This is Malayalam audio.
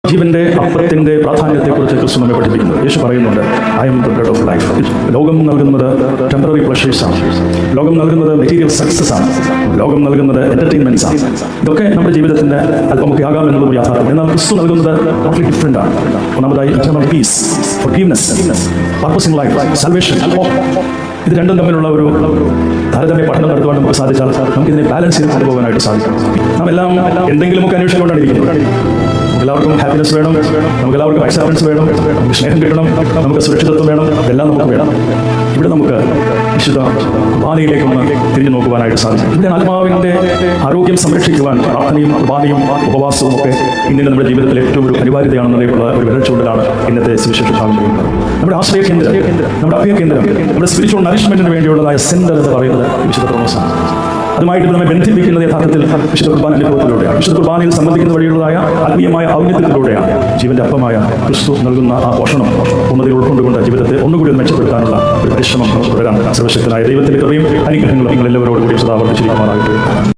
ജീവന്റെ അപ്പത്തിന്റെ പ്രാധാന്യത്തെക്കുറിച്ച് ക്രിസ്തു നമ്മെ പഠിപ്പിക്കുന്നു. യേശു പറയുന്നുണ്ട്, I M the bread of life. ലോകം നൽകുന്നത് ടെമ്പററി പ്ലഷേഴ്സ് ആണ്, ലോകം നൽകുന്നത് മെറ്റീരിയൽ സക്സസ് ആണ്, ലോകം നൽകുന്നത് എന്റർടൈൻമെന്റ്സ് ആണ്. ഇതൊക്കെ നമ്മുടെ ജീവിതത്തിന്റെ അല്പമൊക്കെ ആകാം എന്നുള്ളത് യാഥാർത്ഥ്യം. എന്നാൽ ക്രിസ്തു നൽകുന്നത് ടോട്ടലി ഡിഫറെന്റ് ആണ്. ഒന്നാമതായി eternal peace, forgiveness, purpose in life, salvation, hope. ഇത് രണ്ടും തമ്മിലുള്ള ഒരു താരതമ്യ പഠനം നടത്തുവാൻ നമുക്ക് സാധിച്ചാൽ നമുക്ക് ഇതിനെ ബാലൻസ് ചെയ്ത് കൊണ്ടുപോകാനായിട്ട് സാധിക്കും. നാം എല്ലാം എന്തെങ്കിലുമൊക്കെ അന്വേഷിച്ചുകൊണ്ടാണ് ഇരിക്കുന്നത്. എല്ലാവർക്കും ഹാപ്പിനെസ് വേണം, നമുക്ക് എല്ലാവർക്കും അക്സെപ്റ്റൻസ് വേണം, നമുക്ക് സ്നേഹം കിട്ടണം, നമുക്ക് സുരക്ഷിതത്വം വേണം, ഇതെല്ലാം നമുക്ക് വേണം. ഇവിടെ നമുക്ക് വിശുദ്ധ കുർബാനയിലേക്കൊന്ന് തിരിഞ്ഞു നോക്കുവാനായിട്ട് സാധിക്കും. ഇവിടെ ആത്മാവിൻ്റെ ആരോഗ്യം സംരക്ഷിക്കുവാൻ പ്രാർത്ഥനയും കുർബാനയും ഉപവാസവും ഒക്കെ ഇന്നിൻ്റെ നമ്മുടെ ജീവിതത്തിൽ ഏറ്റവും ഒരു അനിവാര്യതയാണെന്നുള്ള ഒരു വിരൽച്ചൂണ്ടലാണ് ഇന്നത്തെ സുവിശേഷ ഭാഗം ചെയ്യുന്നത്. നമ്മുടെ ആശ്രയ കേന്ദ്രം, നമ്മുടെ അഭയ കേന്ദ്രം, നമ്മുടെ സ്പിരിച്വൽ നറിഷ്മെന്റിന് വേണ്ടിയുള്ളതായ സെന്റർ എന്ന് പറയുന്നത് വിശുദ്ധ തോമസാണ്. അതുമായിട്ട് നമ്മെ ബന്ധിപ്പിക്കുന്നത് യഥാർത്ഥത്തിൽ വിശുദ്ധ കുർബാന അനുഭവത്തിലൂടെയാണ്. വിശുദ്ധ കുർബാനയിൽ സംബന്ധിക്കുന്ന വഴിയുള്ളതായ ആത്മീയമായ ഔന്നത്യത്തിലൂടെയാണ് ജീവന്റെ അപ്പമായ ക്രിസ്തു നൽകുന്ന ആ പോഷണം ഉന്നതിയിൽ ഉൾക്കൊണ്ടുകൊണ്ട് ജീവിതത്തെ ഒന്നുകൂടി മെച്ചപ്പെടുത്താനുള്ള ഒരു പരിശ്രമം നമുക്ക് തുടരാൻ സർവശക്തനായ ദൈവത്തിന്റെ കൃപയും അനുഗ്രഹങ്ങളും നിങ്ങൾ എല്ലാവരോടുകൂടി സദാ വർദ്ധിച്ചിരിക്കുമാറാകട്ടെ.